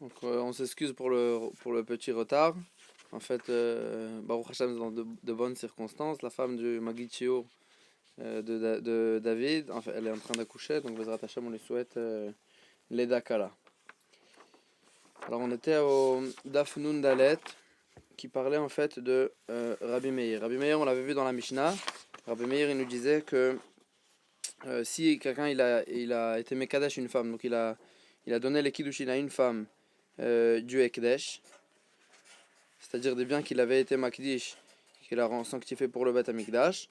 Donc, on s'excuse pour le petit retard. En fait, Baruch Hashem, dans de bonnes circonstances, la femme du Magid Shiur de David, en fait, elle est en train d'accoucher, donc Bezrat Hashem, on lui souhaite l'Eda Kala. Alors, on était au Daf Nun Dalet, qui parlait en fait de Rabbi Meir. Rabbi Meir, on l'avait vu dans la Mishnah. Rabbi Meir, il nous disait que si quelqu'un il a été Mekadesh une femme, donc il a donné les Kiddushin à une femme du Ekdesh, c'est-à-dire des biens qu'il avait été Makdish, qu'il a sanctifié pour le Beth Amikdash.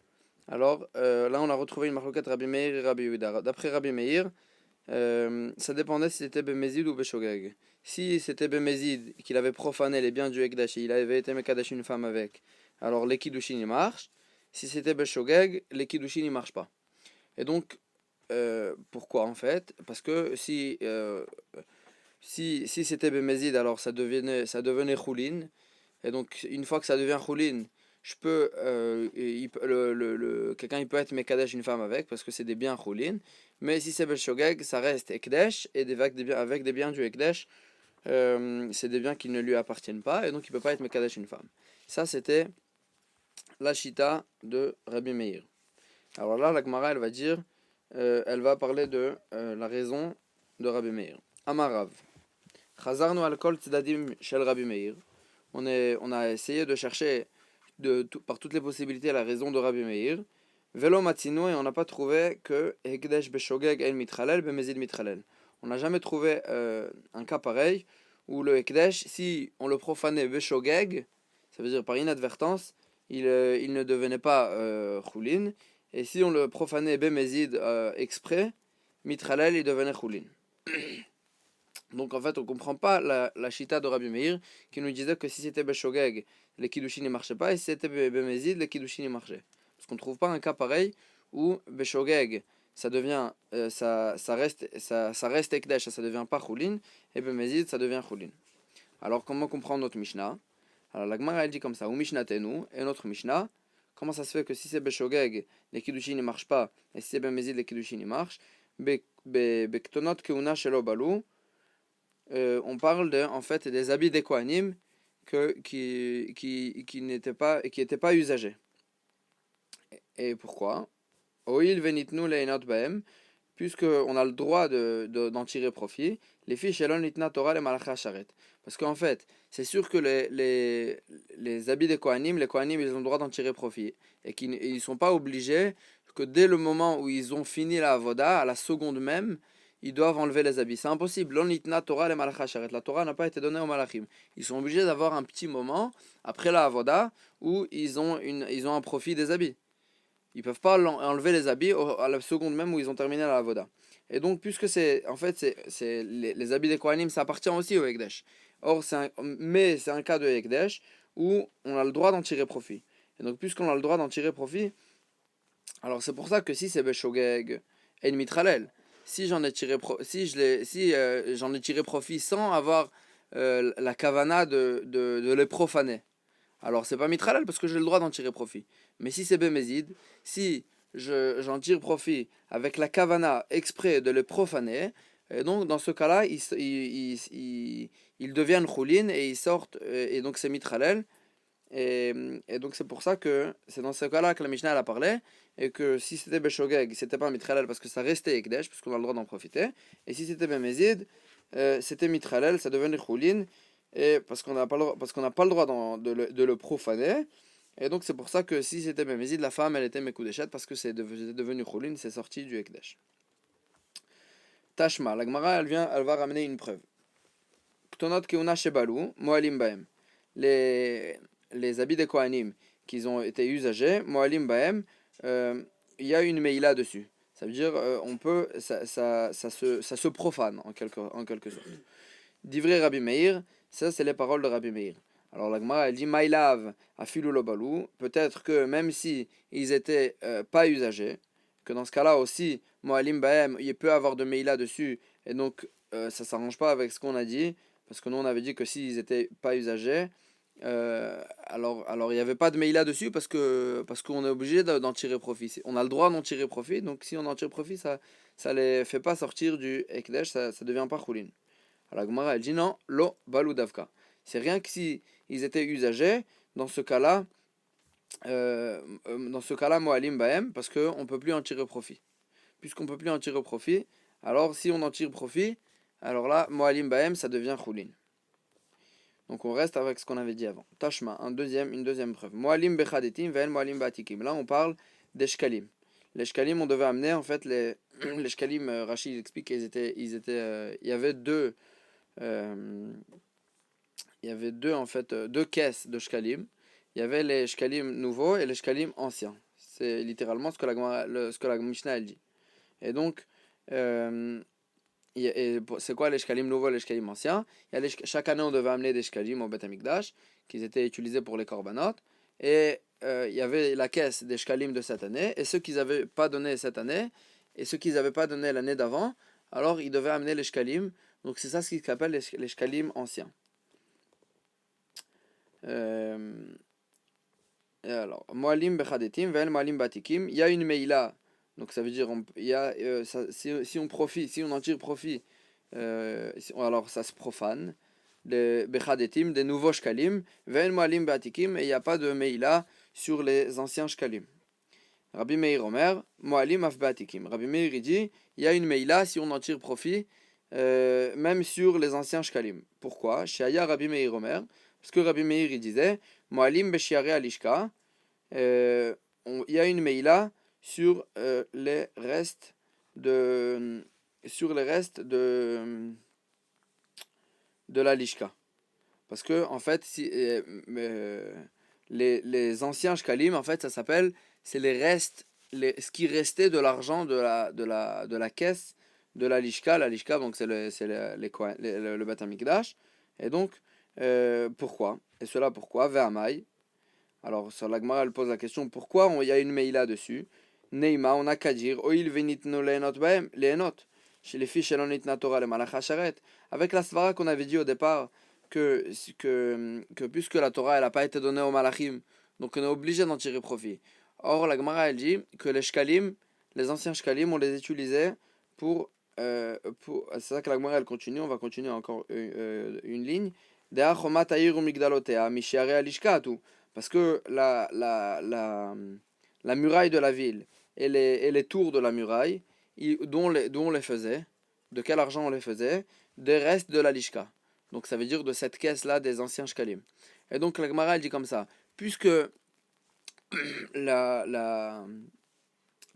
Alors là, on a retrouvé une marloquette Rabbi Meir et Rabbi Yehuda. D'après Rabbi Meir, ça dépendait si c'était Bemezid ou Beshogeg. Si c'était Bemezid, qu'il avait profané les biens du Ekdesh et il avait été Mekadesh une femme avec, alors les Kiddushin il marche. Si c'était Beshogeg, les Kiddushin il marche pas. Et donc, pourquoi en fait? Parce que si c'était Bemezid, alors ça devenait Choulin. Et donc, une fois que ça devient Choulin, je peux, quelqu'un il peut être Mekadesh une femme avec, parce que c'est des biens Choulin. Mais si c'est Beshogeg, ça reste Ekdesh, et avec des biens du Ekdesh, c'est des biens qui ne lui appartiennent pas, et donc il ne peut pas être Mekadesh une femme. Ça, c'était la Shita de Rabbi Meir. Alors là, la Gemara, elle va dire, elle va parler de la raison de Rabbi Meir. Amarav. Chazarnu al kol tzedadim shel Rabbi Meir. On a essayé de chercher par toutes les possibilités la raison de Rabbi Meir. Velo matzinu, et on n'a pas trouvé que Hekdesh beshogeg el mitralel bemezid mitralel. On n'a jamais trouvé un cas pareil où le Hekdesh, si on le profanait beshogeg, ça veut dire par inadvertance, il ne devenait pas choulin. Et si on le profanait bemezid exprès, mitralel, il devenait choulin. Donc en fait, on ne comprend pas la chita de Rabbi Meir qui nous disait que si c'était Beshogeg, les Kiddushin ne marchaient pas, et si c'était Bemezid, les Kiddushin marchaient. Parce qu'on ne trouve pas un cas pareil où Beshogeg, ça devient, ça reste Ekdesh, ça devient pas Choulin, et Bemezid, ça devient Choulin. Alors comment comprendre notre Mishnah? Alors la Gemara elle dit comme ça, ou Mishnah Tenu, et notre Mishnah, comment ça se fait que si c'est Beshogeg, les Kiddushin ne marchent pas, et si c'est Bemezid, les Kiddushin marchent? Bektonot Keuna Shelo Balou. On parle en fait des habits des Kohanim qui n'étaient pas usagés. Et pourquoi? Oil venitnu leinot baem, puisque on a le droit d'en tirer profit. Les filles shelon nitna Torah le malacha sharet. Parce qu'en fait, c'est sûr que les habits des Kohanim, les Kohanim, ils ont le droit d'en tirer profit. Et qu'ils ne sont pas obligés que dès le moment où ils ont fini la avoda, à la seconde même, ils doivent enlever les habits. C'est impossible. L'onitna Torah le malacha sharet. La Torah n'a pas été donnée aux malachim. Ils sont obligés d'avoir un petit moment après la avoda où ils ont un profit des habits. Ils peuvent pas enlever les habits à la seconde même où ils ont terminé la avoda. Et donc, puisque c'est les habits des Kohanim, ça appartient aussi au Ekdesh. Or, mais c'est un cas de Ekdesh où on a le droit d'en tirer profit. Et donc, puisqu'on a le droit d'en tirer profit, alors c'est pour ça que si c'est Beshogeg et Mitralel, si j'en ai tiré j'en ai tiré profit sans avoir la kavana de les profaner, alors c'est pas mitralal parce que j'ai le droit d'en tirer profit. Mais si c'est Bemezid, si j'en tire profit avec la kavana exprès de le profaner, et donc dans ce cas-là, ils deviennent choulin et ils sortent, et donc c'est mitralel. Et donc c'est pour ça que c'est dans ce cas-là que la Mishnah elle a parlé, et que si c'était Beshogeg, c'était pas mitralel parce que ça restait Ekdesh, puisqu'on a le droit d'en profiter. Et si c'était Bemezid, c'était mitralel, ça devenait choulin. Et parce qu'on n'a pas le droit de le profaner. Et donc c'est pour ça que si c'était Bemezid, la femme elle était Mekoudeshet parce que c'est devenu Choulin, c'est sorti du Ekdesh. Tashma, la Gemara elle va ramener une preuve. Ktonot Keuna Shebalu, Moalim Baem. Les habits des Kohanim qui ont été usagés, Moalim Baem, il y a une Meila dessus. Ça veut dire ça se profane en quelque sorte. Divrei Rabbi Meir, ça c'est les paroles de Rabbi Meir. Alors la Gemara elle dit Maïlav afilu lo balou, peut-être que même si ils étaient pas usagés, que dans ce cas-là aussi Moalim Baem, il peut avoir de Meila dessus, et donc ça s'arrange pas avec ce qu'on a dit, parce que nous on avait dit que s'ils étaient pas usagés, alors il n'y avait pas de Meila dessus parce qu'on est obligé d'en tirer profit. On a le droit d'en tirer profit, donc si on en tire profit, ça les fait pas sortir du Ekdesh, ça devient pas Choulin. Alors la Gemara elle dit non, lo balou davka. C'est rien que si ils étaient usagés, dans ce cas-là, moalim baem, parce qu'on ne peut plus en tirer profit. Puisqu'on ne peut plus en tirer profit, alors si on en tire profit, alors là, moalim baem, ça devient choulin. Donc on reste avec ce qu'on avait dit avant. Tashma, une deuxième preuve. Moalim bechadetim, ve'en moalim batikim. Là on parle des shkalim. Les shkalim, on devait amener en fait les shkalim, Rachid explique qu'ils étaient, il y avait deux en fait deux caisses de shkalim. Il y avait les shkalim nouveaux et les shkalim anciens. C'est littéralement ce que la Mishnah elle dit. Et donc, c'est quoi les shkalim nouveaux et les shkalim anciens? Chaque année, on devait amener des shkalim au Beth Amikdash, qui étaient utilisés pour les korbanot. Et il y avait la caisse des shkalim de cette année. Et ceux qu'ils n'avaient pas donné cette année, et ceux qu'ils n'avaient pas donné l'année d'avant, alors ils devaient amener les shkalim. Donc c'est ça ce qu'ils appellent les shkalim anciens. Et alors, Moalim bechadetim, ve'el moalim batikim. Il y a une meila, donc ça veut dire si on profite, si on en tire profit, alors ça se profane. Les bechadetim, des nouveaux shkalim, ve'el moalim batikim, et il n'y a pas de meila sur les anciens shkalim. Rabbi Meir Omer, moalim af batikim. Rabbi Meir il dit, il y a une meila si on en tire profit, même sur les anciens shkalim. Pourquoi? Shaya Rabbi Meir Omer. Parce que Rabbi Meir il disait Moalim Beshiare Alishka, il y a une meila sur les restes de la lishka. Parce que en fait les anciens shkalim en fait ça s'appelle c'est les restes ce qui restait de l'argent de la caisse de la lishka. La lishka donc c'est le Beth Amikdash. Et donc pourquoi? Et cela pourquoi? Ve'amai. Alors sur la Gemara elle pose la question pourquoi il y a une meila dessus? Neima on a qu'à dire oil venitno leenot baem leenot chez les fiches elonit natora le malacha sharet. Avec la svara qu'on avait dit au départ que puisque la Torah elle n'a pas été donnée aux malachim, donc on est obligé d'en tirer profit. Or la Gemara elle dit que les shkalim, les anciens shkalim on les utilisait pour c'est ça que la Gemara elle continue, on va continuer encore une ligne. Parce que la muraille de la ville et les tours de la muraille, d'où on les faisait, de quel argent on les faisait? Des restes de la lishka. Donc ça veut dire de cette caisse-là des anciens shkalim. Et donc la Gemara elle dit comme ça, puisque la, la,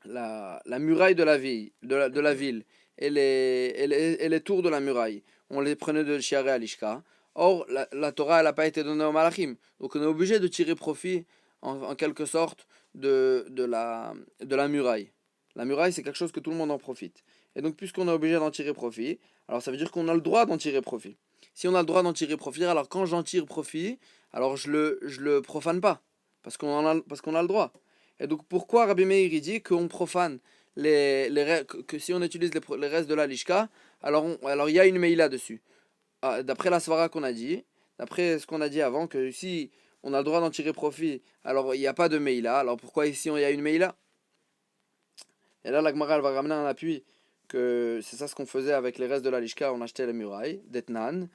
la muraille de la ville et les tours de la muraille, on les prenait de Shiare Alishka. Or, la Torah elle n'a pas été donnée aux Malachim. Donc on est obligé de tirer profit, en quelque sorte, de la muraille. La muraille, c'est quelque chose que tout le monde en profite. Et donc, puisqu'on est obligé d'en tirer profit, alors ça veut dire qu'on a le droit d'en tirer profit. Si on a le droit d'en tirer profit, alors quand j'en tire profit, alors je le profane pas. Parce qu'on a le droit. Et donc, pourquoi Rabbi Meir dit qu'on profane que si on utilise les restes de la lishka, alors il y a une meila dessus. D'après la svara qu'on a dit, d'après ce qu'on a dit avant, que si on a le droit d'en tirer profit, alors il n'y a pas de meila. Alors pourquoi ici il y a une meila? Et là la Gemara va ramener un appui que c'est ça ce qu'on faisait avec les restes de la lishka, on achetait les murailles, d'etnan,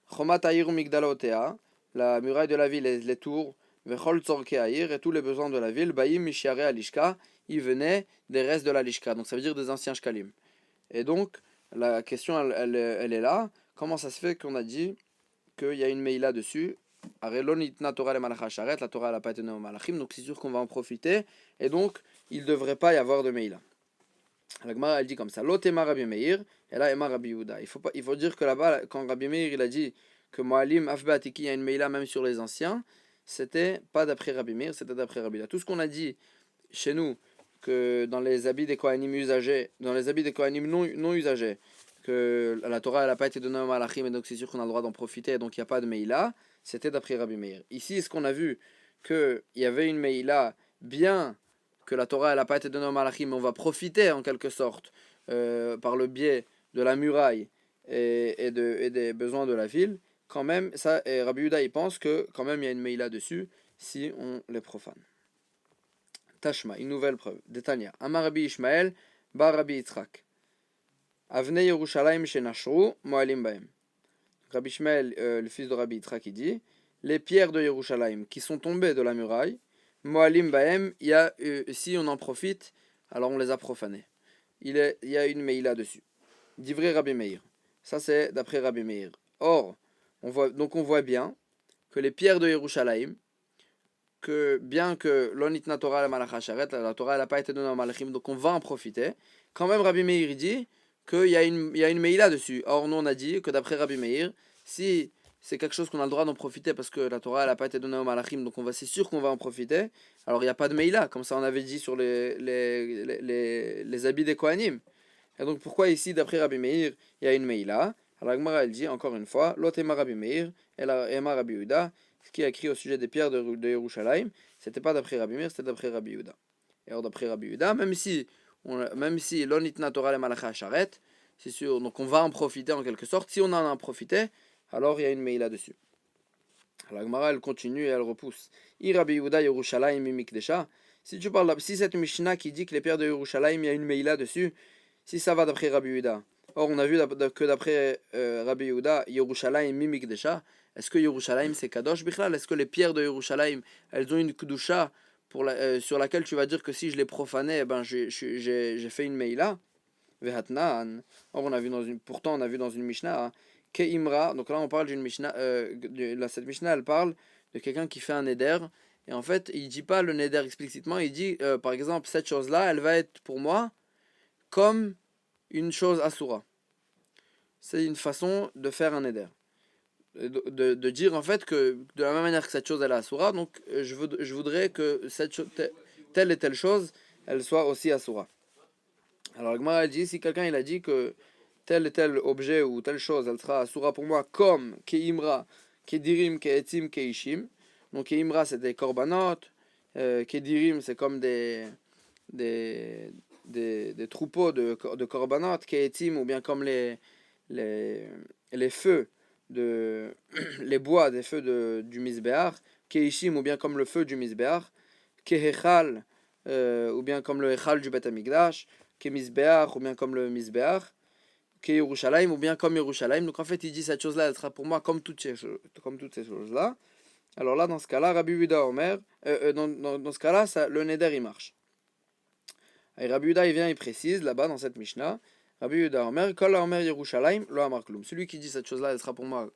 chomat ayir migdalotea, la muraille de la ville et les tours, vechol tzorke ayir, et tous les besoins de la ville, bayim mishiare alishka, ils venaient des restes de la lishka, donc ça veut dire des anciens shkalim. Et donc la question elle est là. Comment ça se fait qu'on a dit qu'il y a une meila dessus? La Torah n'a pas été donnée aux malachim, donc c'est sûr qu'on va en profiter, et donc il ne devrait pas y avoir de meila. La Gemara elle dit comme ça, l'otema Rabbi Meir, et là Ema Rabbi Yehuda. Il faut dire que là-bas, quand Rabbi Meir il a dit que Moalim Afbatiki, il y a une meila même sur les anciens, c'était pas d'après Rabbi Meir, c'était d'après Rabbi Yehuda. Tout ce qu'on a dit chez nous, que dans les habits des Kohanim usagés, dans les habits des Kohanim non usagés, que la Torah n'a pas été donnée aux Malachim et donc c'est sûr qu'on a le droit d'en profiter, donc il n'y a pas de Meila, c'était d'après Rabbi Meir. Ici, est-ce qu'on a vu qu'il y avait une Meila, bien que la Torah n'a pas été donnée aux Malachim, mais on va profiter en quelque sorte par le biais de la muraille et des besoins de la ville, quand même, ça, et Rabbi Yehuda il pense que quand même il y a une Meila dessus si on les profane. Tashma, une nouvelle preuve. Détania. Amar Rabbi Ishmael, Bar Rabbi Yitzchak. Avnei Yerushalayim shenashru, moalim baem. Rabbi Shmuel, le fils de Rabbi Yitzhak, qui dit les pierres de Yerushalayim qui sont tombées de la muraille, Moalim Bahem, si on en profite, alors on les a profanées. Il y a une Meïla dessus. Divrei Rabbi Meir. Ça, c'est d'après Rabbi Meir. Or, on voit bien que les pierres de Yerushalayim, que bien que l'onitna Torah la malacha sharet, la Torah n'a pas été donnée en malachim, donc on va en profiter. Quand même, Rabbi Meir dit qu'il y a une Meïla dessus. Or, nous, on a dit que d'après Rabbi Meir, si c'est quelque chose qu'on a le droit d'en profiter parce que la Torah n'a pas été donnée au malachim, donc c'est sûr qu'on va en profiter, alors il n'y a pas de Meïla, comme ça on avait dit sur les habits des Kohanim. Et donc pourquoi ici, d'après Rabbi Meir, il y a une Meïla? Alors la Gemara, elle dit, encore une fois, Lotema Rabbi Meir, et Ema Rabbi Yehuda, ce qui a écrit au sujet des pierres de Yerushalayim, c'était pas d'après Rabbi Meir, c'était d'après Rabbi Yehuda. Et alors d'après Rabbi Yehuda, même si l'onitna Torah le malacha sharet, c'est sûr, donc on va en profiter en quelque sorte, si on en a profité, alors il y a une Meïla dessus. La Gemara, elle continue et elle repousse. I Rabbi Yehuda Yerushalayim mimikdesha. Si cette Mishnah qui dit que les pierres de Yerushalayim, il y a une Meïla dessus, si ça va d'après Rabbi Yehuda. Or, on a vu que d'après Rabbi Yehuda, Yerushalayim mimikdesha. Est-ce que Yerushalayim c'est Kadosh Bichlal? Est-ce que les pierres de Yerushalayim, elles ont une Kedusha sur laquelle tu vas dire que si je les profanais, j'ai fait une Meïla? Vehatnan. Or, pourtant, on a vu dans une Mishnah. Keimra, donc là on parle d'une Mishnah, cette Mishnah elle parle de quelqu'un qui fait un neder, et en fait il dit pas le neder explicitement, il dit par exemple cette chose là elle va être pour moi comme une chose asura. C'est une façon de faire un neder, de dire en fait que de la même manière que cette chose elle est asura, donc je voudrais que telle et telle chose elle soit aussi asura. Alors la Gemara elle dit, si quelqu'un il a dit que tel et tel objet ou telle chose, elle sera asura pour moi comme keimra, kedirim, keetzim, keishim. Donc keimra c'est des korbanot, kedirim c'est comme des troupeaux de korbanot, keetzim ou bien comme les feux, les bois des feux du misbéar, keishim ou bien comme le feu du misbéar, kehechal ou bien comme le echal du Bet Hamikdash, kemisbéar ou bien comme le misbéar, Yerushalayim ou bien comme Yerushalayim. Donc en fait il dit cette chose là elle sera pour moi comme toutes ces choses là. Alors là dans ce cas là Rabbi Yehuda Omer dans ce cas là le neder il marche. Et Rabbi Yehuda il vient il précise là-bas dans cette Mishnah Rabbi Yehuda Omer Kol Omer Yerushalayim lo amar klum. Celui qui dit cette chose là elle sera pour moi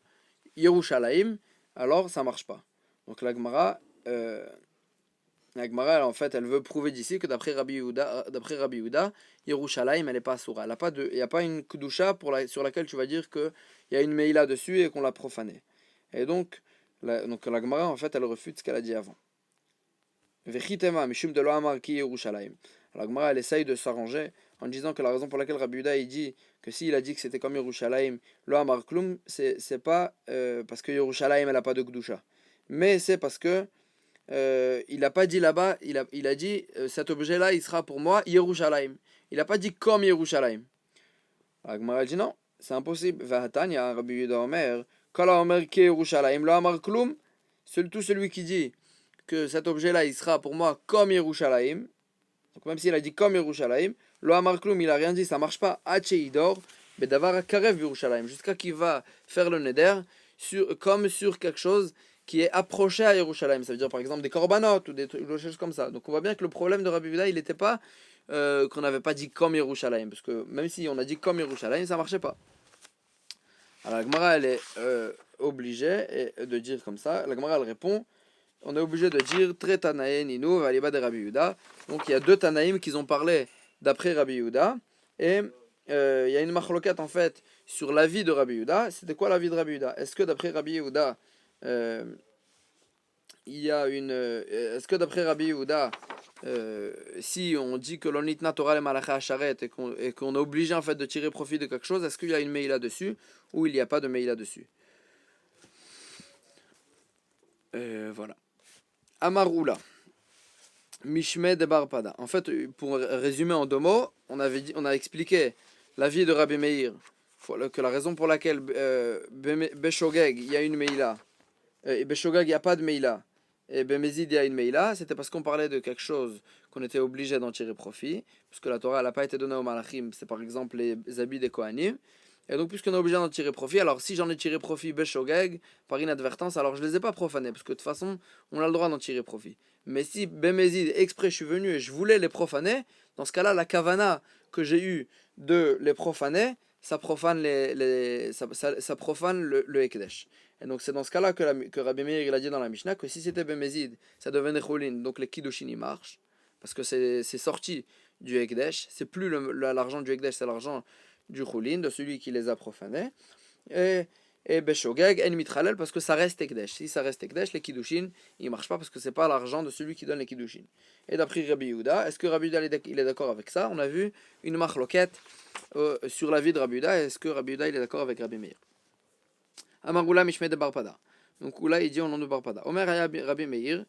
Yerushalayim, alors ça marche pas. Donc la Gemara en fait, elle veut prouver d'ici que d'après Rabbi Yehuda, Yerushalayim, elle n'est pas asura. Il n'y a pas une kedusha sur laquelle tu vas dire qu'il y a une meïla dessus et qu'on l'a profanée. Et donc la Gemara, en fait, elle refute ce qu'elle a dit avant. Vechitema, mishum de lo amar ki Yerushalayim. La Gemara, elle essaye de s'arranger en disant que la raison pour laquelle Rabbi Yehuda il dit que s'il a dit que c'était comme Yerushalayim, lo amar klum, c'est pas parce que Yerushalayim, elle n'a pas de kedusha. Mais c'est parce que il n'a pas dit là-bas, il a dit cet objet-là, il sera pour moi Yerushalayim. Il n'a pas dit comme Yerushalayim. La Gemara dit non, c'est impossible. Vahatanya, Rabbi Yehuda Omer, Kala Omer ke Yerushalayim, lo amar klum. Tout celui qui dit que cet objet-là, il sera pour moi comme Yerushalayim. Donc même s'il a dit comme Yerushalayim, lo amar klum, il a rien dit, ça marche pas. Hache idor, bedavar karev Yerushalayim, jusqu'à qu'il va faire le neder comme sur quelque chose qui est approché à Yerushalayim, ça veut dire par exemple des korbanot ou des choses comme ça. Donc on voit bien que le problème de Rabbi Yehuda, il n'était pas qu'on n'avait pas dit comme Yerushalayim, parce que même si on a dit comme Yerushalayim, ça marchait pas. Alors la Gemara, elle est obligée de dire comme ça. La Gemara, elle répond, on est obligé de dire Tre Tanaïm Ninu Valiba de Rabbi Yehuda. Donc il y a deux Tanaïm qui ont parlé d'après Rabbi Yehuda, et il y a une machloket en fait sur l'avis de Rabbi Yehuda. C'était quoi l'avis de Rabbi Yehuda? Est-ce que d'après Rabbi Yehuda est-ce que d'après Rabbi Yehuda, si on dit que l'onitna Torah le malacha sharet et qu'on est obligé en fait de tirer profit de quelque chose, est-ce qu'il y a une meïla dessus ou il n'y a pas de meïla dessus? Voilà. Amaroula, Mishme de Barpada. En fait, pour résumer en deux mots, on a expliqué l'avis de Rabbi Meir, que la raison pour laquelle Beshogeg, il y a une meïla, et Beshogeg, il n'y a pas de meïla, et Bemezid, il y a une meïla, c'était parce qu'on parlait de quelque chose qu'on était obligé d'en tirer profit, parce que la Torah n'a pas été donnée aux Malachim, c'est par exemple les habits des Kohanim, Et donc, puisqu'on est obligé d'en tirer profit, alors si j'en ai tiré profit Beshogeg, par inadvertance, alors je ne les ai pas profanés, parce que de toute façon, on a le droit d'en tirer profit. Mais si Bemezid, exprès, je suis venu et je voulais les profaner, dans ce cas-là, la kavana que j'ai eue de les profaner, ça profane, ça profane le Ekdesh. Et donc, c'est dans ce cas-là que Rabbi Meir il a dit dans la Mishnah que si c'était Bemezid, ça devenait Choulin, donc les Kiddushin ils marchent, parce que c'est sorti du Ekdesh, c'est plus l'argent du Ekdesh, c'est l'argent du Choulin, de celui qui les a profanés. Et, et Beshogeg, En Mitralel, parce que ça reste Ekdesh. Si ça reste Ekdesh, les Kiddushin, ils ne marchent pas parce que c'est pas l'argent de celui qui donne les Kiddushin. Et d'après Rabbi Yehuda, est-ce que Rabbi Yehuda il est d'accord avec ça? On a vu une marloquette sur la vie de Rabbi Yehuda. Est-ce que Rabbi Yehuda il est d'accord avec Rabbi Meir? Amaroula Mishme de Barpada. Donc Oula il dit au nom de Barpada. Omer Rabbi Meir.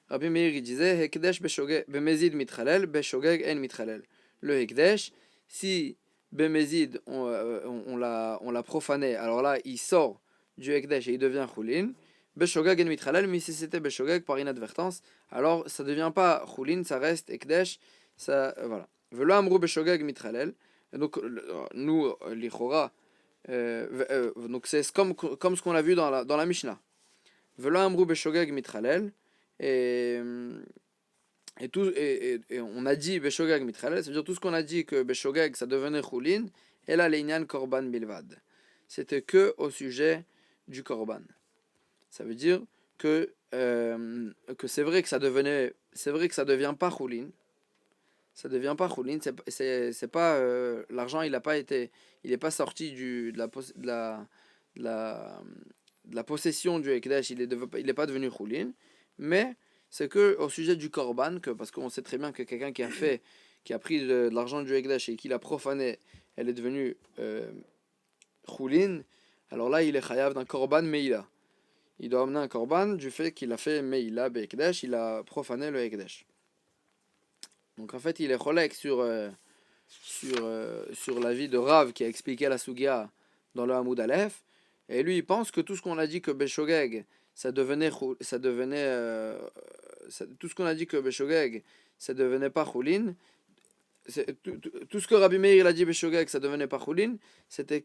Rabbi Meir il disait Hekdesh Bemezid Mitralel, Beshogeg En Mitralel. Le Hekdesh, si Bemezid, on l'a profané. Alors là, il sort du Ekdesh et il devient Choulin. Beshogeg en Mitralel, mais si c'était Beshogeg par inadvertance, alors ça ne devient pas Choulin, ça reste Ekdesh. Ça, voilà. Velo Amrou Beshogeg Mitralel. Donc, nous, l'Ichora, donc c'est comme ce qu'on a vu dans la Mishnah. Velo Amrou Beshogeg Mitralel. Et. Et on a dit Beshogeg Mitralel, ça veut dire tout ce qu'on a dit que Beshogeg ça devenait Choulin, et là l'Inyan Korban Bilvad. C'était que au sujet du Korban. Ça veut dire que c'est vrai que ça devient pas Choulin. Ça devient pas Choulin, c'est pas l'argent il est pas sorti de la possession du Ekdesh, il est pas devenu Choulin, mais c'est que au sujet du korban, parce qu'on sait très bien que quelqu'un qui a pris de l'argent du Ekdesh et qui l'a profané, elle est devenue choulin, alors là il est chayav d'un korban meila. Il doit amener un korban du fait qu'il a fait meila be'ekdesh, il a profané le Ekdesh. Donc en fait il est cholek sur la vie de Rav qui a expliqué la Sugia dans le Hamoud Aleph, et lui il pense que tout ce qu'on a dit que Beshogeg tout ce qu'on a dit que Beshogeg ça devenait pas Choulin, tout ce que Rabbi Meir il a dit Beshogeg ça devenait pas Choulin, c'était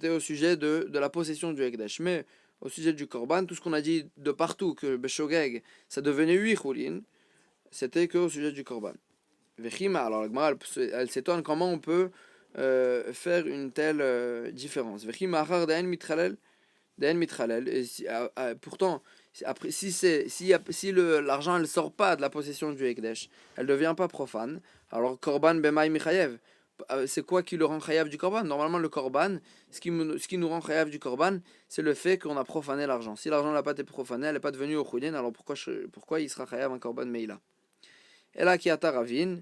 au sujet de la possession du Ekdesh. Mais au sujet du Korban, tout ce qu'on a dit de partout que Beshogeg ça devenait 8 Choulin, c'était que au sujet du Korban. Vechima, alors la Gemara elle s'étonne comment on peut faire une telle différence. Vechima achar d'en mitralel. Et pourtant, après, si l'argent ne sort pas de la possession du Ekdesh, elle ne devient pas profane, alors Korban Bemaï Michayev, c'est quoi qui le rend chayav du Korban? Normalement, le Korban, ce qui nous rend chayav du Korban, c'est le fait qu'on a profané l'argent. Si l'argent n'a pas été profané, elle n'est pas devenue au Choulin, alors pourquoi il sera chayav un Korban Meila? Et là, qui a Taravin,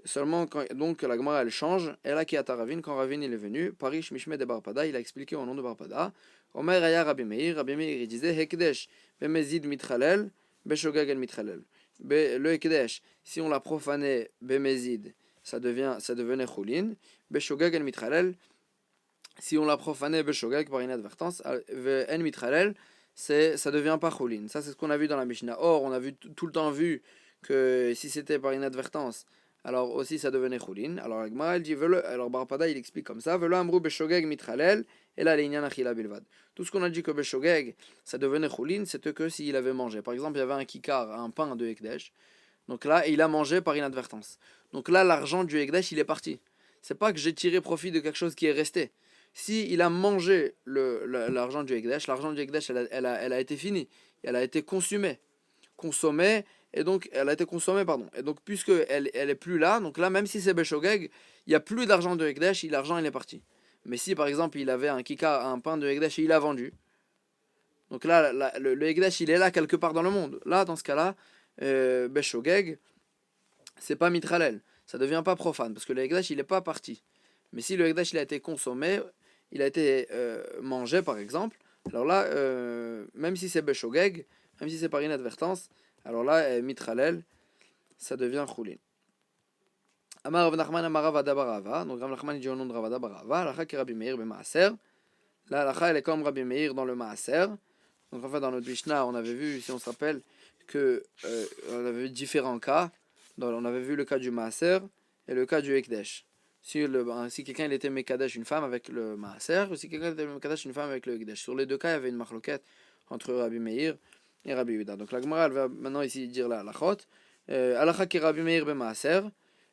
seulement donc la Gemara elle change, et là qui a Taravin, quand Ravin il est venu, Parish Mishme de Barpada, il a expliqué au nom de Barpada, Omer Aya Rabbi Meir il disait Hekdesh, Bemezid Mitralel, Beshogag Mitralel. Le Hekdesh, si on l'a profané, Bemezid, ça devenait Choulin, Beshogag Mitralel, si on l'a profané, Beshogag par inadvertance, En Mitralel, ça devient pas Choulin. Ça c'est ce qu'on a vu dans la Mishnah. Or, on a tout le temps vu que si c'était par inadvertance, alors aussi ça devenait Choulin. Alors la Gemara elle dit, alors Barpada il explique comme ça, Velo Amrou Beshogeg Mitralel, et là l'Inyan Achila Bilvad. Tout ce qu'on a dit que Beshogeg, ça devenait Choulin, c'était que s'il avait mangé. Par exemple, il y avait un kikar, un pain de Ekdesh, donc là, il a mangé par inadvertance. Donc là, l'argent du Ekdesh, il est parti. C'est pas que j'ai tiré profit de quelque chose qui est resté. Si il a mangé l'argent du Ekdesh, elle a été finie, elle a été consommée, et donc elle a été consommée, pardon. Et donc puisque elle est plus là, donc là même si c'est Beshogeg, il y a plus d'argent de Ekdesh, l'argent il est parti. Mais si par exemple il avait un pain de Ekdesh et il a vendu, donc là le Ekdesh il est là quelque part dans le monde. Là dans ce cas-là, Beshogeg, c'est pas mitralel, ça devient pas profane parce que le Ekdesh il est pas parti. Mais si le Ekdesh il a été consommé, il a été mangé par exemple, alors là même si c'est Beshogeg, même si c'est par inadvertance, alors là, mitralel, ça devient choulin. Amar Rav Nachman Amar Rav Ada bar Ahava. Donc Rav Nachman dit au nom de Rav Ada bar Ahava. Lacha ki Rabbi Meir b'Maaser. Là, lacha elle est comme Rabbi Meir dans le Maaser. Donc en fait dans notre Mishnah, on avait vu, si on se rappelle, que on avait vu différents cas. Donc, on avait vu le cas du Maaser et le cas du Ekdesh. Si quelqu'un il était Mekadesh une femme avec le Maaser, ou si quelqu'un était Mekadesh une femme avec le Ekdesh. Sur les deux cas, il y avait une marloquette entre Rabbi Meir et Rabbi Yehuda. Donc la Gemara elle va maintenant ici dire la halachot. Halacha ki Rabbi Meir be Maaser.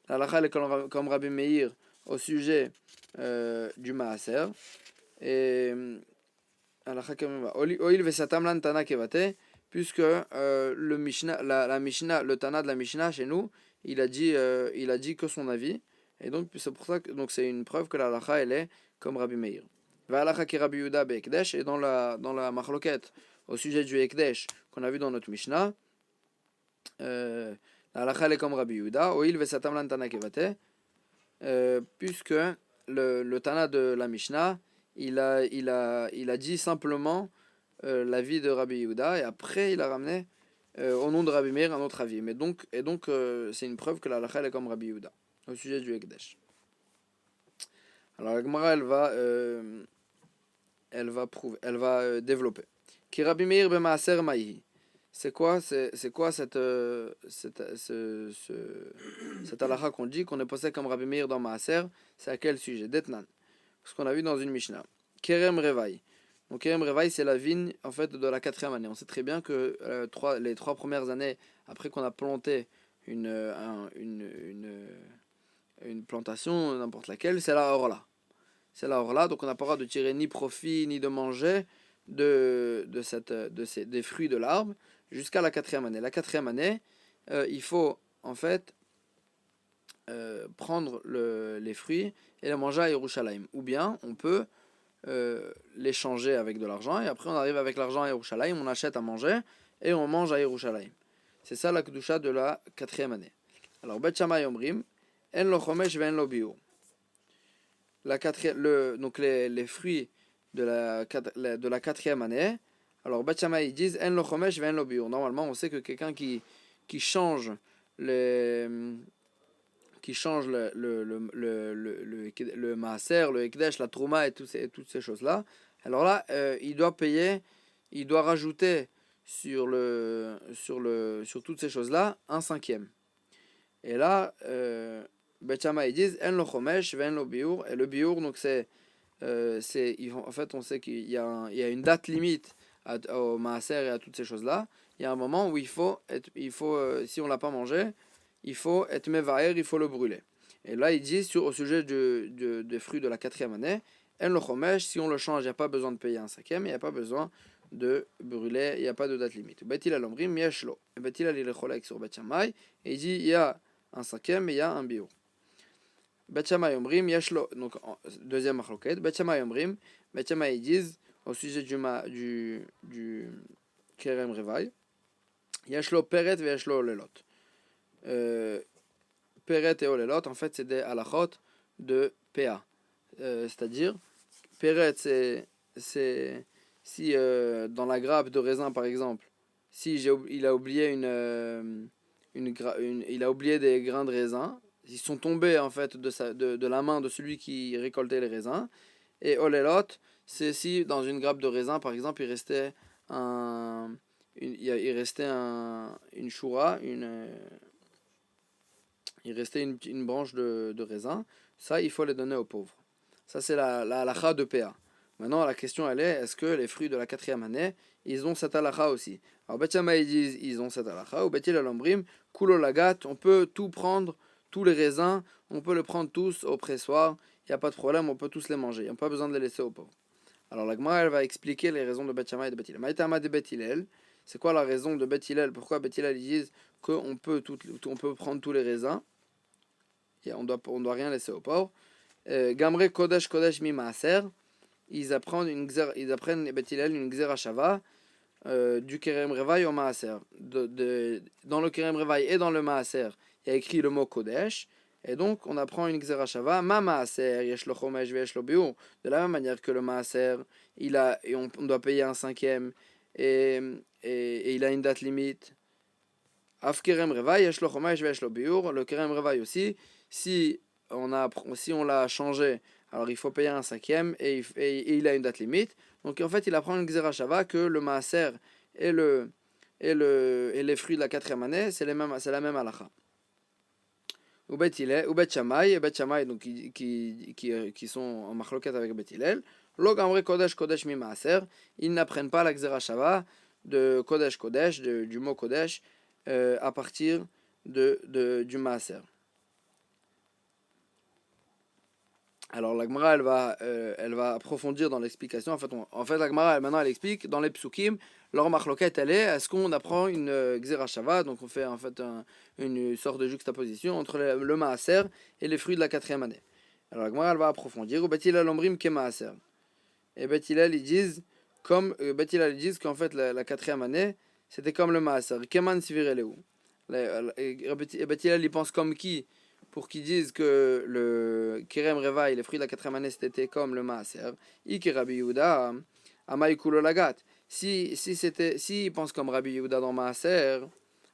La halacha elle est comme Rabbi Meir au sujet du Maaser. Et halacha comme Oil vesatam lan tana kevate, puisque le Mishnah, la Mishnah, le Tana de la Mishnah chez nous, il a dit que son avis. Et donc c'est pour ça que donc c'est une preuve que la halacha elle est comme Rabbi Meir. Va halacha ki Rabbi Yehuda be Ekdesh, et dans la marloquette au sujet du Ekdesh qu'on a vu dans notre Mishnah, la halacha elle est comme Rabbi Yehuda, oil vesatam lan tana kevate, puisque le Tana de la Mishnah il a dit simplement l'avis de Rabbi Yehuda, et après il a ramené au nom de Rabbi Meir un autre avis. Mais donc c'est une preuve que la halakha est comme Rabbi Yehuda au sujet du Ekdesh. Alors la Gemara elle va développer. Ki Rabbi Meir b'maaser maïhi. C'est quoi cette halakha qu'on dit qu'on est posé comme Rabbi Meir dans Maaser? C'est à quel sujet? Detnan. Ce qu'on a vu dans une Mishnah. Kerem Revaï. Donc Kerem Revaï, c'est la vigne en fait de la 4e année. On sait très bien que les 3 premières années après qu'on a planté une plantation, n'importe laquelle, c'est la orla. C'est la orla, donc on n'a pas le droit de tirer ni profit ni de manger des fruits de l'arbre jusqu'à la 4e année. La 4e année, il faut en fait prendre les fruits et les manger à Yerushalayim. Ou bien on peut les changer avec de l'argent, et après on arrive avec l'argent à Yerushalayim, on achète à manger et on mange à Yerushalayim. C'est ça la kedusha de la 4e année. Alors Bet Shammai Omrim en lo chomesh ve'en lo biur. Donc les fruits de la 4e année, alors Bet Shammai ils disent en lo chomesh ve'en lo biur. Normalement on sait que quelqu'un qui change le maaser, le ekdesh, la trouma et toutes ces choses-là, alors là, il doit rajouter sur toutes ces choses-là un cinquième. Et là, Bet Shammai ils disent en lo chomesh ve'en lo biur. Et le biur, donc en fait, on sait qu'il y a une date limite au maaser et à toutes ces choses-là. Il y a un moment où si on l'a pas mangé, il faut être mevaer, il faut le brûler. Et là, il dit au sujet des fruits de la 4e année, en lo chomesh, si on le change, il n'y a pas besoin de payer un cinquième, il n'y a pas besoin de brûler, il n'y a pas de date limite. Bet Hillel omrim yeshlo. Bet Hillel il est cholek sur Bet Shammai, et il dit il y a un cinquième et il y a un biur. Bet Shammai omrim yeshlo. Donc deuxième machloket. Bet Shammai omrim. Bet Shammai ils disent au sujet du kerem revaï, yeshlo peret ve yeshlo olelot. Peret et olelot, en fait, c'est des halachot de PA. C'est-à-dire, Peret, c'est si dans la grappe de raisin, par exemple, si il a oublié il a oublié des grains de raisin, ils sont tombés en fait de la main de celui qui récoltait les raisins. Et olelot, c'est si dans une grappe de raisin, par exemple, il restait une choura, il restait une branche de raisin. Ça, il faut les donner aux pauvres. Ça, c'est la halakha de PA. Maintenant, la question, elle est, est-ce que les fruits de la 4e année, ils ont cette halakha aussi? Alors, Bet Shammai, ils disent, ils ont cette halakha. Ou Bet Hillel omrim, kulo lagat, on peut tout prendre, tous les raisins, on peut les prendre tous au pressoir, il n'y a pas de problème, on peut tous les manger. Il n'y a pas besoin de les laisser aux pauvres. Alors, la Gemara, elle va expliquer les raisons de Bet Shammai et de Bet Hillel. Maïtama de Bet Hillel, c'est quoi la raison de Bet Hillel? Pourquoi Bet Hillel, ils disent qu'on peut prendre tous les raisins, et on doit rien laisser aux pauvres? Gamre Kodesh mi Maaser, ils apprennent Bet Hillel une Gzera Shava du Kerem Revaï au Maaser. Dans le Kerem Revaï et dans le Maaser, il y a écrit le mot Kodesh, et donc on apprend une Gzera Shava, Ma Maaser, Yesh lo Chomesh Veyesh lo Biur. De la même manière que le Maaser, on doit payer un cinquième, et il a une date limite. Af Kerem Revaï, Yesh lo Chomesh Veyesh lo Biur. Le Kerem Revaï aussi, si on l'a changé, alors il faut payer un cinquième et il a une date limite. Donc en fait, il apprend une Gzera Shava que le Maaser et les fruits de la 4e année, c'est la même halakha. ou Bet Hillel, ou Bet Shammai, et Bet Shammai, donc qui sont en machloket avec Bet Hillel, lo gamre kodesh kodesh mi maaser, ils n'apprennent pas la Gzera Shava de kodesh kodesh, du mot kodesh, à partir du maaser. Alors la Gemara elle va approfondir dans l'explication. En fait la Gemara maintenant elle explique dans les psukim leur machloket elle est-ce qu'on apprend une Gzera Shava, donc on fait en fait une sorte de juxtaposition entre le maaser et les fruits de la quatrième année. Alors la Gemara elle va approfondir. Ou Bet Hillel omrim ke maaser. Et Bet Hillel ils disent qu'en fait la quatrième année c'était comme le maaser. Keman sivireleu. Et Bet Hillel il pense comme qui? Pour qu'ils disent que le Kerem Reva et les fruits de la quatrième année c'était comme le Maaser, Ike Rabbi Yehuda, Amaïkulo Lagat. Si ils pensent comme Rabbi Yehuda dans Maaser,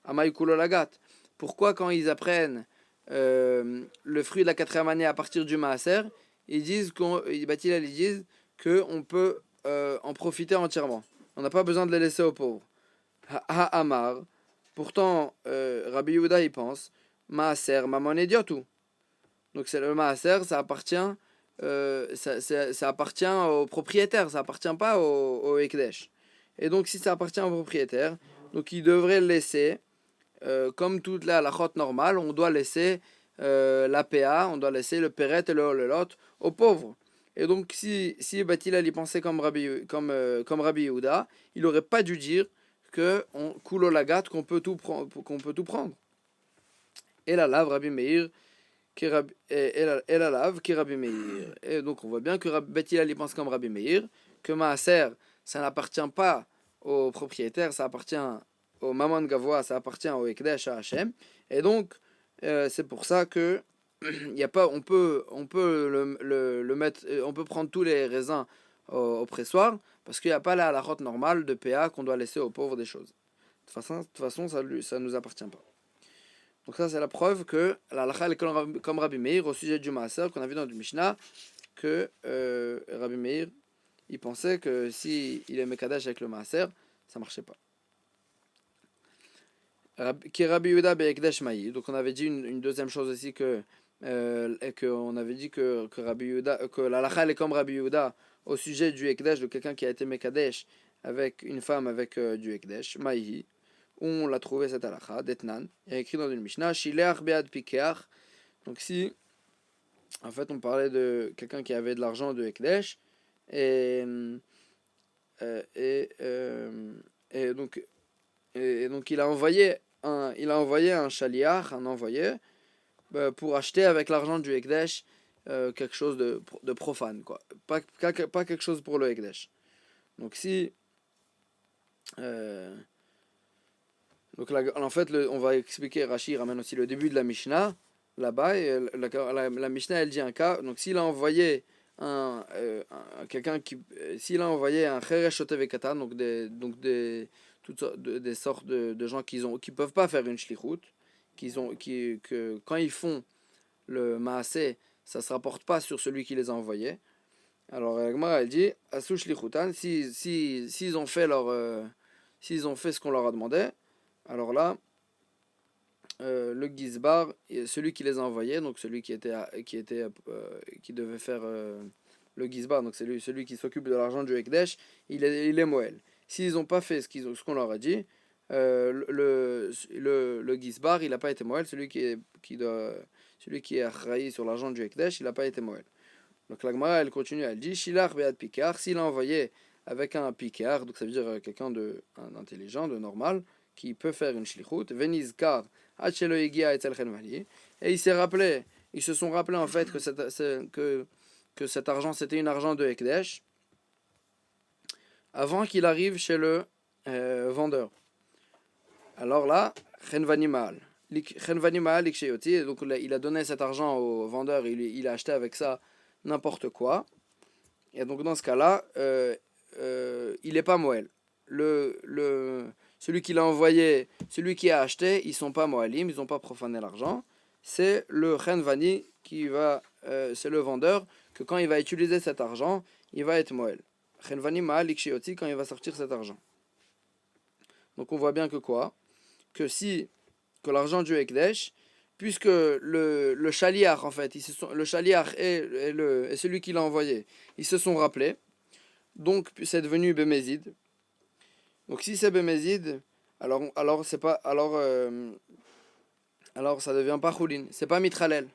Amaïkulo Lagat. Pourquoi quand ils apprennent le fruit de la quatrième année à partir du Maaser, ils disent qu'on peut en profiter entièrement. On n'a pas besoin de les laisser aux pauvres. Amar. Pourtant, Rabbi Yehuda il pense. Maaser, Mamon Idiotu. Donc c'est le Maaser, ça appartient au propriétaire, ça appartient pas au Ekdesh. Et donc si ça appartient au propriétaire, donc il devrait le laisser, comme toute la halachot normale, on doit laisser la PA, on doit laisser le Peret et le Holelot aux pauvres. Et donc si Bet Hillel il pensait comme Rabbi Yehuda, il n'aurait pas dû dire que Kulo Lagat qu'on peut tout prendre. Et la lave Rabbi Meir qui la lave qui Rabbi Meir. Et donc on voit bien que Bet Hillel il pense comme Rabbi Meir que Maaser ça n'appartient pas au propriétaire, ça appartient au Mammon Gavois, ça appartient au Ekdesh à Hachem. Et donc c'est pour ça que il y a pas on peut le mettre, on peut prendre tous les raisins au pressoir parce qu'il n'y a pas la halachot normale de PA qu'on doit laisser aux pauvres des choses. De toute façon ça nous appartient pas. Donc ça c'est la preuve que la halakha est comme Rabbi Meir au sujet du Maaser qu'on a vu dans le Mishnah que Rabbi Meir il pensait que si il est Mekadesh avec le Maaser ça marchait pas. Qui Rabbi Yehuda be'ekdesh maï. Donc on avait dit une deuxième chose aussi que on avait dit que Rabbi Yehuda que la halakha est comme Rabbi Yehuda au sujet du Ekdesh de quelqu'un qui a été Mekadesh avec une femme avec du Ekdesh maï. On l'a trouvé cette halakha, d'Etnan, il y a écrit dans une Mishnah, Shileach be'ad pikeach. Donc si, en fait, on parlait de quelqu'un qui avait de l'argent de Ekdesh, et, et, euh, et, donc, et donc il a envoyé un shaliach, un envoyé, pour acheter avec l'argent du Ekdesh quelque chose de profane, quoi. Pas quelque chose pour le Ekdesh. Donc si... Donc là, en fait, on va expliquer, Rashi ramène aussi le début de la Mishnah, là-bas, et la Mishnah, elle dit un cas, donc s'il a envoyé s'il a envoyé un Cheresh Otevekatan, toutes sortes des sortes de gens qui peuvent pas faire une shlichut, que quand ils font le maaseh, ça se rapporte pas sur celui qui les a envoyés. Alors, la Gemara, elle dit, Asu shlichutan, s'ils ont fait s'ils ont fait ce qu'on leur a demandé, alors là, le Gizbar, celui qui les a envoyés, donc celui qui devait faire le Gizbar, donc c'est celui qui s'occupe de l'argent du Ekdesh, il est Moël. S'ils n'ont pas fait ce qu'on leur a dit, le Gizbar, il n'a pas été Moël, celui qui est achraï sur l'argent du Ekdesh, il n'a pas été Moël. Donc la Gemara, elle continue, elle dit, Shilach be'ad pikar, s'il a envoyé avec un pikar, donc ça veut dire quelqu'un d'intelligent, de normal, qui peut faire une shlichut, venizkar, hachelo igia etzel chenvali, et il se sont rappelés en fait que cet argent c'était un argent de Ekdesh, avant qu'il arrive chez le vendeur. Alors là, chenvani mal. Donc il a donné cet argent au vendeur, il a acheté avec ça n'importe quoi, et donc dans ce cas-là, il n'est pas Moël. Celui qui l'a envoyé, celui qui a acheté, ils sont pas Moalim, ils n'ont pas profané l'argent. C'est le Chenvani c'est le vendeur, que quand il va utiliser cet argent, il va être Moël. Chenvani Ma'alik Shioti, quand il va sortir cet argent. Donc on voit bien que quoi? Que l'argent du Ekdesh, puisque le shaliach, en fait, le shaliach et celui qui l'a envoyé, ils se sont rappelés, donc c'est devenu Bémézid. Donc si c'est Bémézid, alors c'est pas, alors ça devient pas Choulin, c'est pas Mitralel.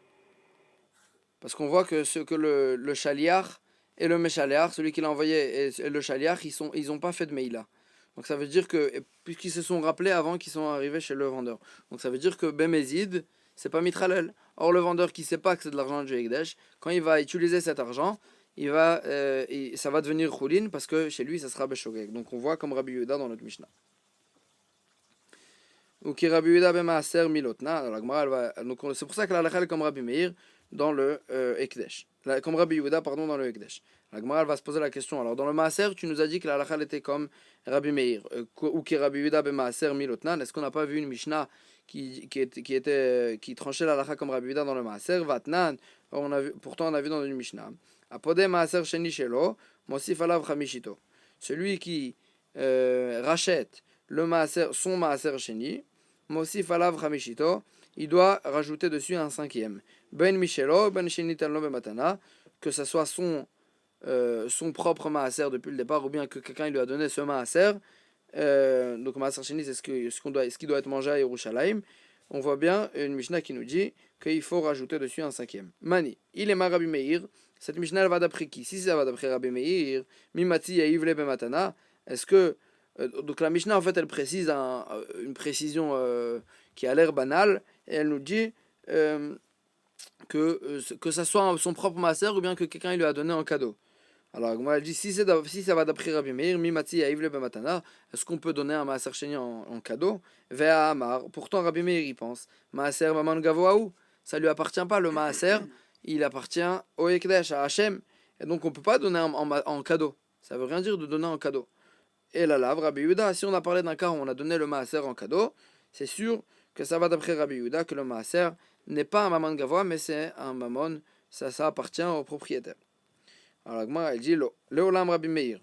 Parce qu'on voit que le shaliach et le Meshaleach, celui qui l'a envoyé et le shaliach, ils ont pas fait de Meïla. Donc ça veut dire que, puisqu'ils se sont rappelés avant qu'ils sont arrivés chez le vendeur. Donc ça veut dire que Bémézid, c'est pas Mitralel. Or le vendeur qui sait pas que c'est de l'argent du Hekdesh, quand il va utiliser cet argent, ça va devenir Choulin parce que chez lui ça sera Beshogeg. Donc on voit comme Rabbi Yehuda dans notre Mishnah. Ou qui Rabbi Yehuda b'maaser milotna. Alors la Gemara, donc c'est pour ça que la halakha est comme Rabbi Meir dans le Ekdesh. Comme Rabbi Yehuda, pardon, dans le Ekdesh. La Gemara va se poser la question. Alors dans le maaser, tu nous as dit que la halakha était comme Rabbi Meir. Ou qui Rabbi Yehuda b'maaser milotna. Est-ce qu'on n'a pas vu une Mishnah qui tranchait la halakha comme Rabbi Yehuda dans le maaser? Vatnan. Pourtant on a vu dans une Mishnah. Apodé maaser sheni shelo, mosif alav chamishito. Celui qui rachète son maaser sheni, Mosif alav chamishito, il doit rajouter dessus un cinquième. Ben michelo, ben shenitalno bematana, que ce soit son propre maaser depuis le départ, ou bien que quelqu'un lui a donné ce maaser. Donc maaser sheni, c'est ce qui doit être mangé à Yerushalayim. On voit bien une Mishnah qui nous dit qu'il faut rajouter dessus un cinquième. Mani, il est ma Rabbi Meir. Cette Mishnah elle va d'après qui? Si ça va d'après Rabbi Meir, mimati yaivle bematana. Est-ce que donc la Mishnah en fait elle précise une précision qui a l'air banale et elle nous dit que ça soit son propre maaser ou bien que quelqu'un lui a donné en cadeau. Alors moi elle dit si ça va d'après Rabbi Meir mimati yaivle bematana, est-ce qu'on peut donner un maaser sheni en cadeau? Vea amar, pourtant Rabbi Meir y pense maaser maman gavoaou, ça lui appartient pas le maaser, il appartient au Ekdesh à Hachem et donc on peut pas donner en cadeau. Ça veut rien dire de donner en cadeau. Et là, Rabbi Yehuda, si on a parlé d'un cas où on a donné le maaser en cadeau, c'est sûr que ça va d'après Rabbi Yehuda que le maaser n'est pas un mammon gavois, mais c'est un mammon, ça appartient au propriétaire. Alors la Gemara, elle dit Leolam Rabbi Meir.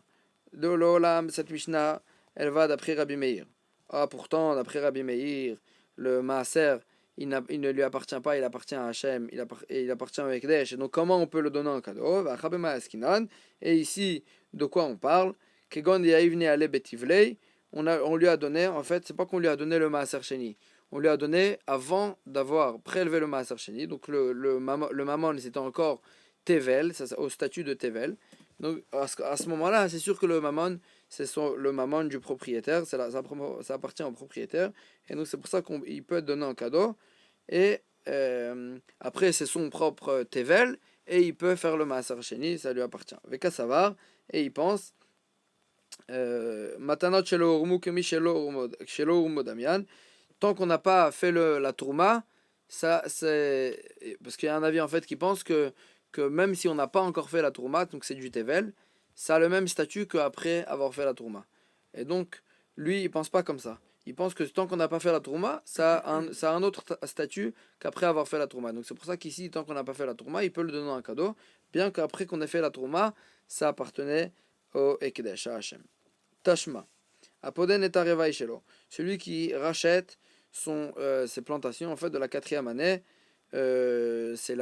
Leolam, cette Mishnah, elle va d'après Rabbi Meir. Ah, pourtant, d'après Rabbi Meir, le maaser, il ne lui appartient pas, il appartient à Hachem, il appartient au Ekdesh. Et donc, comment on peut le donner en cadeau? Et ici, de quoi on parle? Kegon Yaivne Ale Betivlei, on lui a donné, en fait, c'est pas qu'on lui a donné le Maaser Sheni, on lui a donné avant d'avoir prélevé le Maaser Sheni, donc le Mammon c'était encore Tevel, au statut de Tevel. Donc à ce moment-là, c'est sûr que le Mammon, c'est le Mammon du propriétaire, ça appartient au propriétaire, et donc c'est pour ça qu'il peut être donné en cadeau, et après c'est son propre Tevel, et il peut faire le Maaser Sheni, ça lui appartient. Veka Savar, et il pense Matanot shelo urmu kemi shelo urmu damian. Tant qu'on n'a pas fait la tourma, ça c'est parce qu'il y a un avis en fait qui pense que même si on n'a pas encore fait la tourma, donc c'est du tevel, ça a le même statut qu'après avoir fait la tourma. Et donc lui il pense pas comme ça. Il pense que tant qu'on n'a pas fait la tourma, ça a un autre statut qu'après avoir fait la tourma. Donc c'est pour ça qu'ici, tant qu'on n'a pas fait la tourma, il peut le donner en cadeau, bien qu'après qu'on ait fait la tourma, ça appartenait au Ekdesh, à Hachem. Tashma. Apoden et Areva Ishelo. Celui qui rachète ses plantations en fait de la 4e année, c'est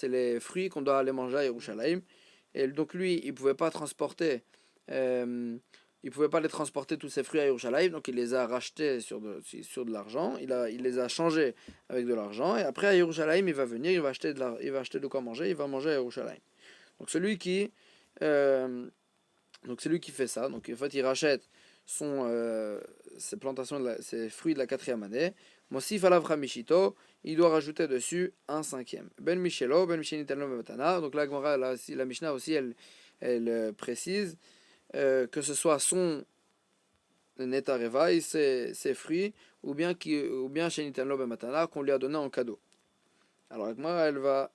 les fruits qu'on doit aller manger à Yerushalayim. Et donc lui, il pouvait pas les transporter tous ces fruits à Yerushalayim, donc il les a rachetés sur de l'argent. Il les a changés avec de l'argent. Et après à Yerushalayim, il va venir, il va acheter de quoi manger, il va manger à Yerushalayim. Donc celui qui fait ça, donc en fait il rachète ses plantations, ses fruits de la 4e année. Mosif alav chamishito, il doit rajouter dessus un cinquième. Ben michelo, ben michenitelno bematana. Donc là, la Mishnah aussi, elle précise que ce soit son netarevaï, ses fruits, ou bien shenitelno bematana qu'on lui a donné en cadeau. Alors la Gemara, elle va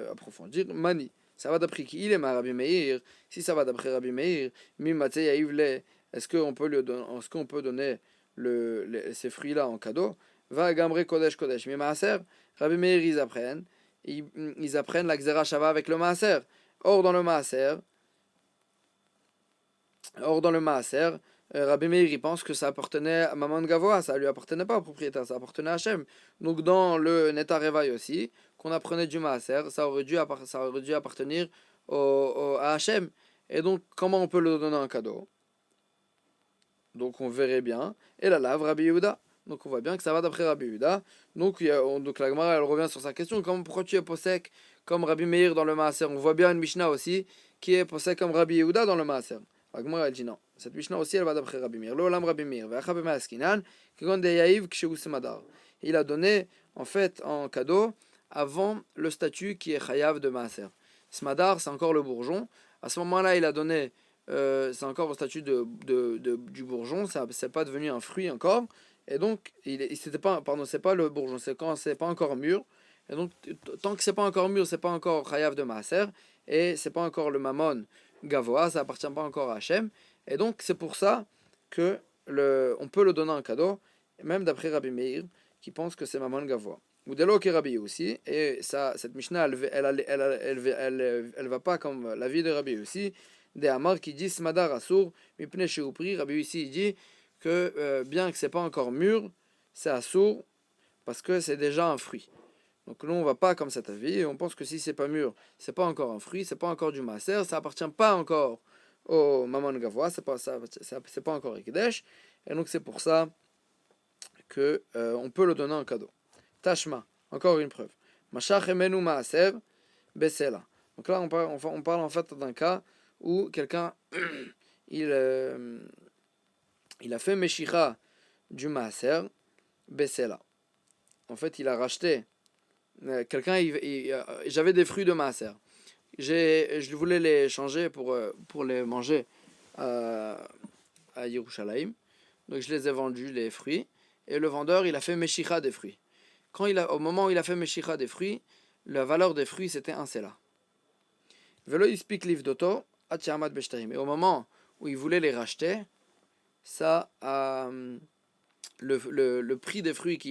approfondir. Mani. Ça va d'après qui? Il est ma Rabbi Meir. Si ça va d'après Rabbi Meir, Mimatei Yaivle, est-ce qu'on peut donner ces fruits-là en cadeau? Va Gamre Kodesh Kodesh. Mais Maaser, Rabbi Meir, ils apprennent la Xera Shava avec le Maaser. Or dans le Maaser, Rabbi Meir, il pense que ça appartenait à Maman Gavoa, ça lui appartenait pas au propriétaire, ça appartenait à Hachem. Donc dans le Neta Revaï aussi, qu'on apprenait du Maaser, ça aurait dû appartenir à Hachem. Et donc, comment on peut le donner en cadeau? Donc on verrait bien. Et là, Rabbi Yehuda. Donc on voit bien que ça va d'après Rabbi Yehuda. Donc, donc la Gemara, elle revient sur sa question. Pourquoi tu es posek comme Rabbi Meir dans le Maaser? On voit bien une Mishnah aussi qui est posek comme Rabbi Yehuda dans le Maaser. La Gemara, elle dit non. Cette Mishnah aussi, elle va d'après Rabbi Meir. L'olam Rabbi Meir. Il a donné, en fait, en cadeau, avant le statut qui est chayav de Maaser. Smadar, c'est encore le bourgeon. À ce moment-là, il a donné, c'est encore au statut du bourgeon, ça c'est pas devenu un fruit encore. Et donc, c'était pas, pardon, c'est pas le bourgeon, c'est quand c'est pas encore mûr. Et donc, tant que c'est pas encore mûr, c'est pas encore chayav de Maaser. Et c'est pas encore le Mammon Gavoa, ça appartient pas encore à Hachem. Et donc, c'est pour ça que on peut le donner en cadeau, même d'après Rabbi Meir, qui pense que c'est Mammon Gavoa. Ou Delo qui Rabbi aussi, et ça, cette Mishnah, elle va pas comme l'avis de Rabbi aussi, des Amar qui dit Smadar Assour, Mipne Sheupri, Rabbi aussi il dit que bien que c'est pas encore mûr, c'est Assour, parce que c'est déjà un fruit. Donc nous on va pas comme cet avis, et on pense que si c'est pas mûr, c'est pas encore un fruit, c'est pas encore du Maaser, ça appartient pas encore au Mammon Gavoa, c'est pas encore Ekdesh, et donc c'est pour ça que on peut le donner en cadeau. Tashma, encore une preuve. Mashach emenu maaser besela. Donc là, on parle en fait d'un cas où quelqu'un il a fait meshicha du maaser besela. En fait, il a racheté. J'avais des fruits de maaser. Je voulais les changer pour les manger à Yerushalayim. Donc je les ai vendus, les fruits. Et le vendeur, il a fait meshicha des fruits. Au moment où il a fait meshicha des fruits, la valeur des fruits, c'était un sela. Velo ispik livdoto, atchamad beshtahim. Et au moment où il voulait les racheter, ça le prix des fruits que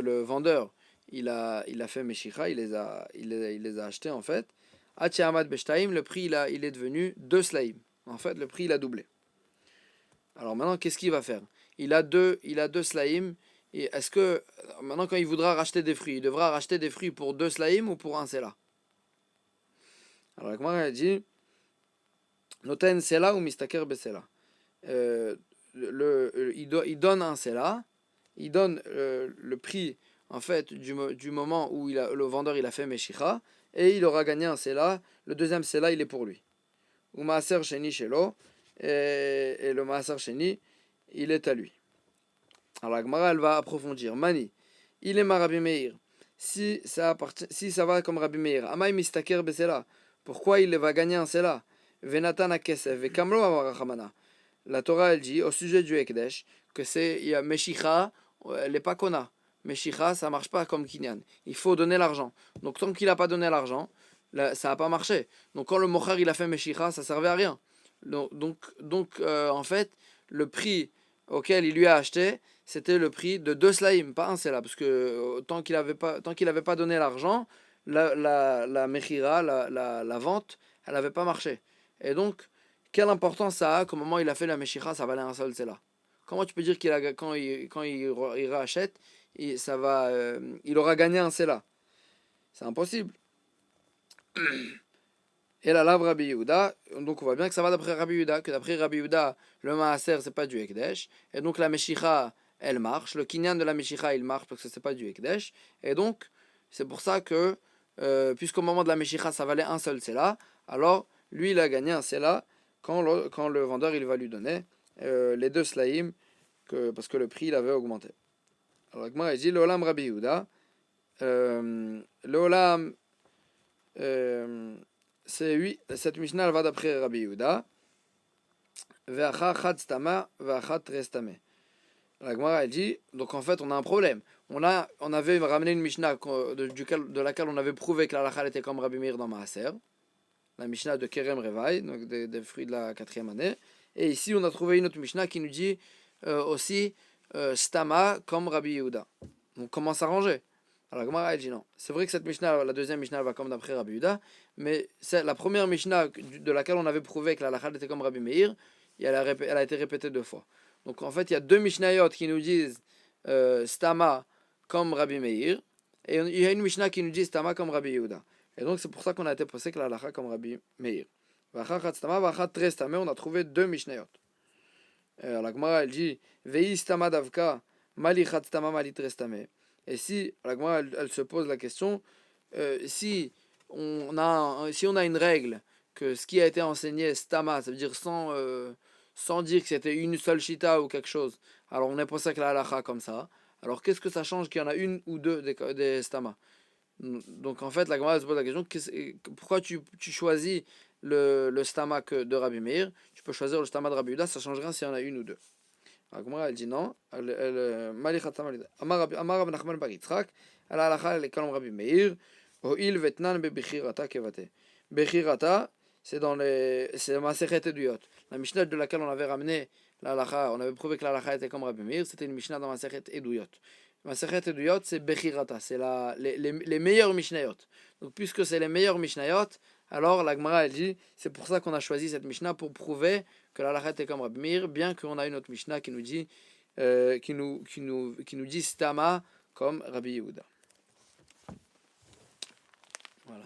le vendeur il a fait meshicha, il les a achetés en fait. Atchamad beshtahim, le prix il est devenu 2 slaim. En fait, le prix il a doublé. Alors maintenant, qu'est-ce qu'il va faire? Il a deux slaïm. Et est-ce que maintenant, quand il voudra racheter des fruits, il devra racheter des fruits pour 2 slaïm ou pour un sela? Alors la Gemara a dit Noten sela ou mistaker besela. Il donne un sela, il donne le prix en fait du moment où le vendeur il a fait meshicha et il aura gagné un sela. Le deuxième sela il est pour lui. Ou maaser sheni shelo. Et le Maaser Sheni, il est à lui. Alors la Gemara, elle va approfondir. Mani, il est ma Rabbi Meir. Si ça va comme Rabbi Meir, Amay mistaker besela. Pourquoi il va gagner un sela? Venatan akesef vekamlo amarachamana. La Torah, elle dit au sujet du Ekdesh que il y a Meshicha, elle n'est pas kona. Meshicha, ça marche pas comme Kinyan. Il faut donner l'argent. Donc tant qu'il n'a pas donné l'argent, ça n'a pas marché. Donc quand le Mochar il a fait Meshicha, ça servait à rien. Donc en fait, le prix auquel il lui a acheté, c'était le prix de 2 slaïm, pas un sela, parce que tant qu'il avait pas donné l'argent, la mechira, la vente, elle n'avait pas marché. Et donc, quelle importance ça a qu'au moment où il a fait la mechira, ça valait un seul sela? Comment tu peux dire quand il rachète, il aura gagné un sela? C'est impossible. Et là, Rabbi Yehuda, donc on voit bien que ça va d'après Rabbi Yehuda, que d'après Rabbi Yehuda, le maaser c'est pas du Ekdesh, et donc la Meshicha elle marche, le kinyan de la Meshicha il marche parce que c'est pas du Ekdesh, et donc c'est pour ça que, puisqu'au moment de la Meshicha ça valait un seul Sela, alors lui il a gagné un Sela quand le vendeur il va lui donner les 2 Slaim, parce que le prix il avait augmenté. Alors Agmar il dit, l'Olam Rabbi Yehuda, l'Olam. Cette Mishnah elle va d'après Rabbi Yehuda. Ve'acha chad stama, ve'acha trestame. La Gemara elle dit, donc en fait on a un problème. On avait ramené une Mishnah de laquelle on avait prouvé que la halakha était comme Rabbi Meir dans Maaser. La Mishnah de Kerem Revaï, donc des fruits de la 4e année. Et ici on a trouvé une autre Mishnah qui nous dit aussi stama comme Rabbi Yehuda. Donc comment s'arranger? Alors, Gemara, elle dit non. C'est vrai que cette Mishnah, la deuxième Mishnah, elle va comme d'après Rabbi Yehuda, mais c'est la première Mishnah de laquelle on avait prouvé que la halakha était comme Rabbi Meir, et elle a été répétée deux fois. Donc, en fait, il y a deux Mishnayot qui nous disent Stama comme Rabbi Meir, et il y a une Mishnah qui nous dit Stama comme Rabbi Yehuda. Et donc, c'est pour ça qu'on a été posé que la halakha comme Rabbi Meir. Vachat Stama, Vachat Tre Stama, on a trouvé deux Mishnayot. La Gemara, elle dit Vei Stama Davka, Mali Chat Stama, Mali Tre Stama. Et si, la Gemara, elle se pose la question, si si on a une règle que ce qui a été enseigné stama, ça veut dire sans dire que c'était une seule shita ou quelque chose, alors on est pour ça que la halakha comme ça. Alors qu'est-ce que ça change qu'il y en a une ou deux des stama? Donc en fait, la Gemara se pose la question, pourquoi tu choisis le stama de Rabbi Meir? Tu peux choisir le stama de Rabbi Yehuda, ça change rien s'il y en a une ou deux. La Gemara, elle dit non. Amar Rab Nachman bar Yitzchak, la halakha elle est comme Rabbi Meir. Ho'il vetnan bebechirata kevate. Bechirata, c'est Masechet Eduyot. La Mishnah de laquelle on avait ramené la halakha, on avait prouvé que la halakha était comme Rabbi Meir, c'était une Mishnah dans Masechet Eduyot. Masechet Eduyot, c'est Bechirata, c'est les meilleurs Mishnayot. Donc puisque c'est les meilleurs Mishnayot, alors la Gemara elle dit, c'est pour ça qu'on a choisi cette Mishnah pour prouver que la halakha est comme Rabbi Meir, bien qu'on a une autre Mishnah qui nous dit qui nous dit Stama comme Rabbi Yehuda. Voilà.